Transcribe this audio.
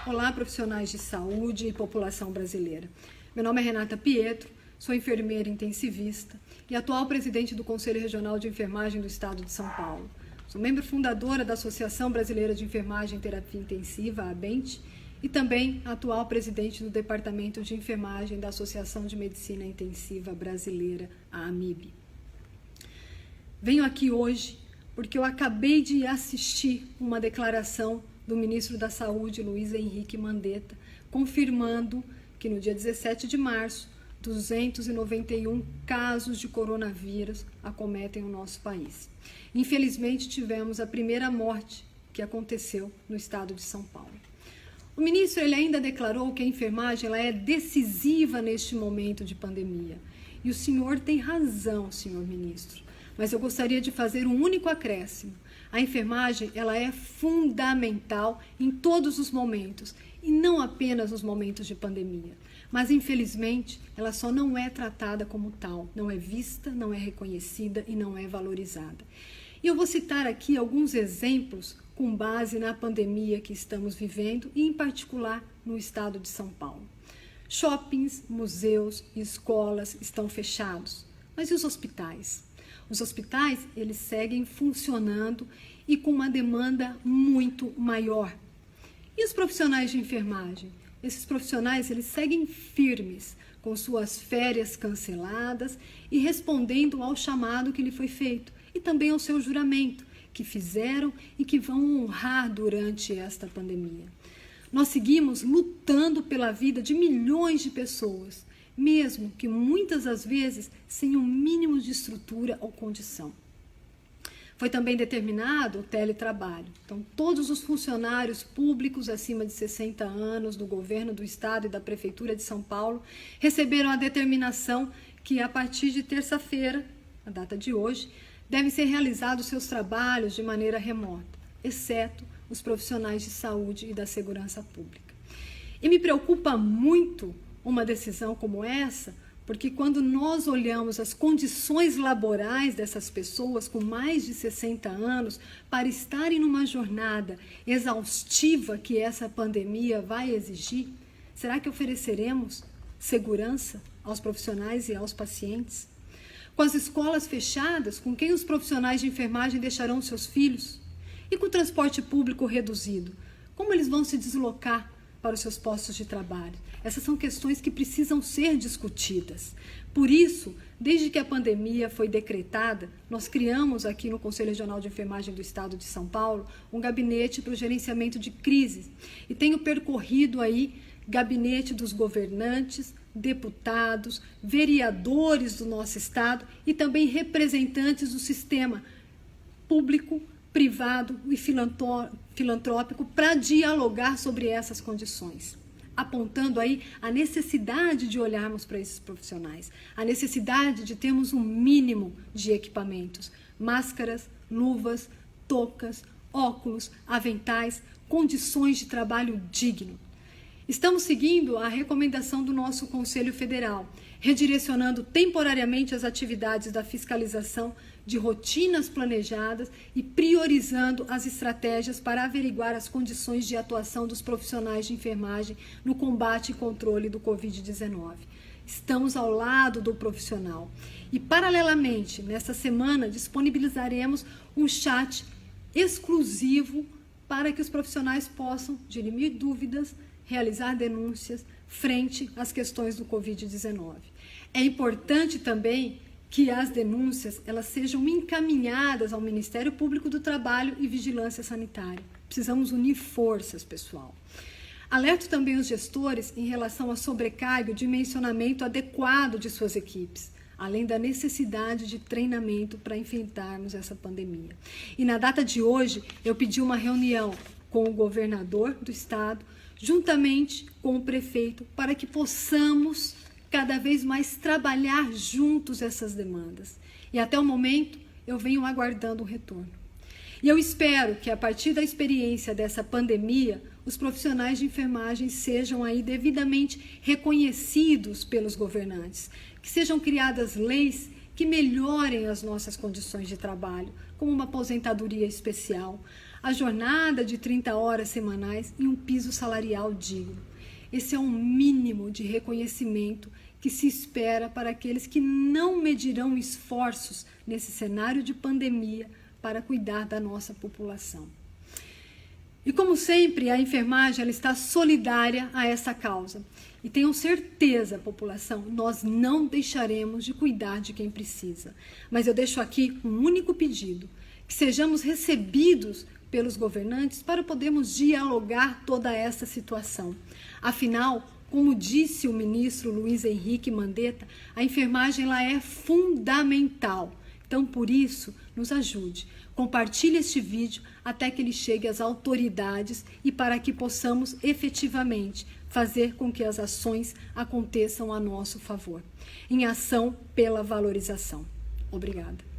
Olá, profissionais de saúde e população brasileira. Meu nome é Renata Pietro, sou enfermeira intensivista e atual presidente do Conselho Regional de Enfermagem do Estado de São Paulo. Sou membro fundadora da Associação Brasileira de Enfermagem e Terapia Intensiva, a ABENT, e também atual presidente do Departamento de Enfermagem da Associação de Medicina Intensiva Brasileira, a AMIB. Venho aqui hoje porque eu acabei de assistir uma declaração do ministro da Saúde, Luiz Henrique Mandetta, confirmando que no dia 17 de março, 291 casos de coronavírus acometem o nosso país. Infelizmente, tivemos a primeira morte que aconteceu no estado de São Paulo. O ministro ele ainda declarou que a enfermagem ela é decisiva neste momento de pandemia. E o senhor tem razão, senhor ministro. Mas eu gostaria de fazer um único acréscimo. A enfermagem ela é fundamental em todos os momentos, e não apenas nos momentos de pandemia. Mas, infelizmente, ela só não é tratada como tal, não é vista, não é reconhecida e não é valorizada. E eu vou citar aqui alguns exemplos com base na pandemia que estamos vivendo e, em particular, no estado de São Paulo. Shoppings, museus e escolas estão fechados, mas e os hospitais? Os hospitais, eles seguem funcionando e com uma demanda muito maior. E os profissionais de enfermagem? Esses profissionais, eles seguem firmes, com suas férias canceladas e respondendo ao chamado que lhe foi feito e também ao seu juramento, que fizeram e que vão honrar durante esta pandemia. Nós seguimos lutando pela vida de milhões de pessoas, mesmo que muitas das vezes sem um mínimo de estrutura ou condição. Foi também determinado o teletrabalho. Então, todos os funcionários públicos acima de 60 anos do governo do estado e da prefeitura de São Paulo receberam a determinação que, a partir de terça-feira, a data de hoje, devem ser realizados seus trabalhos de maneira remota, exceto os profissionais de saúde e da segurança pública. E me preocupa muito uma decisão como essa, porque quando nós olhamos as condições laborais dessas pessoas com mais de 60 anos para estarem numa jornada exaustiva que essa pandemia vai exigir, será que ofereceremos segurança aos profissionais e aos pacientes? Com as escolas fechadas, com quem os profissionais de enfermagem deixarão seus filhos? E com o transporte público reduzido, como eles vão se deslocar para os seus postos de trabalho? Essas são questões que precisam ser discutidas. Por isso, desde que a pandemia foi decretada, nós criamos aqui no Conselho Regional de Enfermagem do Estado de São Paulo um gabinete para o gerenciamento de crises. E tenho percorrido aí gabinete dos governantes, deputados, vereadores do nosso estado e também representantes do sistema público, privado e filantrópico para dialogar sobre essas condições, apontando aí a necessidade de olharmos para esses profissionais, a necessidade de termos um mínimo de equipamentos, máscaras, luvas, toucas, óculos, aventais, condições de trabalho digno. Estamos seguindo a recomendação do nosso Conselho Federal, redirecionando temporariamente as atividades da fiscalização de rotinas planejadas e priorizando as estratégias para averiguar as condições de atuação dos profissionais de enfermagem no combate e controle do Covid-19. Estamos ao lado do profissional. E, paralelamente, nesta semana, disponibilizaremos um chat exclusivo para que os profissionais possam dirimir dúvidas, realizar denúncias frente às questões do Covid-19. É importante também que as denúncias elas sejam encaminhadas ao Ministério Público do Trabalho e Vigilância Sanitária. Precisamos unir forças, pessoal. Alerto também os gestores em relação à sobrecarga e o dimensionamento adequado de suas equipes, além da necessidade de treinamento para enfrentarmos essa pandemia. E na data de hoje, eu pedi uma reunião com o governador do estado, juntamente com o prefeito, para que possamos cada vez mais trabalhar juntos essas demandas. E até o momento, eu venho aguardando um retorno. E eu espero que, a partir da experiência dessa pandemia, os profissionais de enfermagem sejam aí devidamente reconhecidos pelos governantes, que sejam criadas leis que melhorem as nossas condições de trabalho, como uma aposentadoria especial, a jornada de 30 horas semanais e um piso salarial digno. Esse é um mínimo de reconhecimento que se espera para aqueles que não medirão esforços nesse cenário de pandemia para cuidar da nossa população. E como sempre, a enfermagem ela está solidária a essa causa. E tenham certeza, população, nós não deixaremos de cuidar de quem precisa. Mas eu deixo aqui um único pedido, que sejamos recebidos pelos governantes para podermos dialogar toda essa situação. Afinal, como disse o ministro Luiz Henrique Mandetta, a enfermagem ela é fundamental. Então, por isso, nos ajude. Compartilhe este vídeo até que ele chegue às autoridades e para que possamos efetivamente fazer com que as ações aconteçam a nosso favor. Em ação pela valorização. Obrigada.